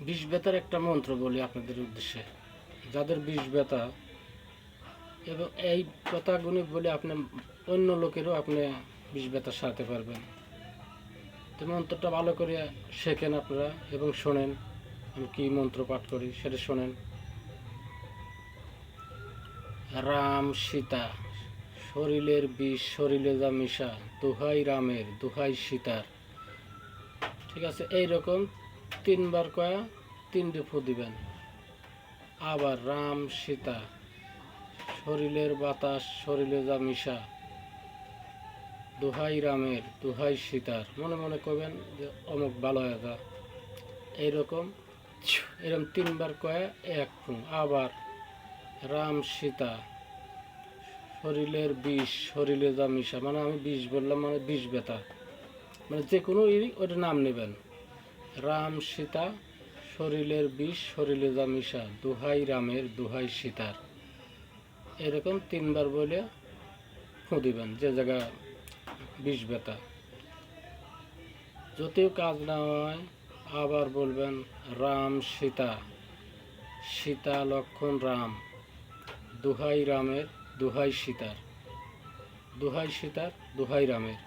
বিষ ব্যথার একটা মন্ত্র বলি আপনাদের উদ্দেশ্যে। যাদের বিষ ব্যথা এবং এই কথাগুলি বলে আপনি অন্য লোকেরও আপনি বিষ ব্যথা সারাতে পারবেন। তো মন্ত্রটা ভালো করে শেখেন আপনারা এবং শোনেন। আমি কী মন্ত্র পাঠ করি সেটা শোনেন। রাম সীতা, শরীরের বিষ শরীরে যা মিশা, দোহাই রামের দোহাই সীতার। ঠিক আছে, এইরকম 3বার কয়া 3টে ফু দিবেন। আবার রাম সীতা, শরীরের বাতাস শরীরে যা মিশা, দোহাই রামের দোহাই সীতার। মনে মনে করবেন যে অমুক ভালো হয়ে যা। এইরকম এরকম 3বার কয়া 1 ফু। আবার রাম সীতা, শরীরের বিষ শরীরে যা মিশা, মানে আমি বিষ বললাম মানে বিষ ব্যথা, মানে যে কোনো ওইটা নাম নেবেন। রাম সীতা, শরীরের বিষ শরীরে যা মিশা, দোহাই রামের দোহাই সীতার। এরকম 3বার বলে ফুঁ দিবেন যে জায়গা বিষ ব্যথা। যদিও কাজ না হয় আবার বলবেন রাম সীতা, সীতা লক্ষণ রাম, দোহাই রামের দোহাই সীতার, দোহাই সীতার দোহাই রামের।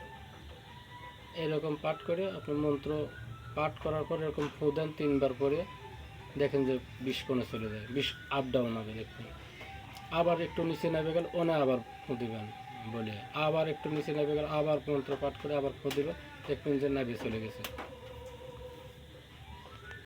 এরকম পাঠ করে আপনি মন্ত্র পাঠ করার পর এরকম ফুঁ দেন 3বার পরে, দেখেন যে বিষ কোণে চলে যায়, বিষ আপ ডাউন হবে দেখুন। আবার একটু নিচে নেমে গেল ওনে আবার ফুঁ দিবেন বলে, আবার একটু নিচে নেমে গেল আবার মন্ত্র পাঠ করে আবার ফুঁ দিবেন, দেখবেন যে নাভি চলে গেছে।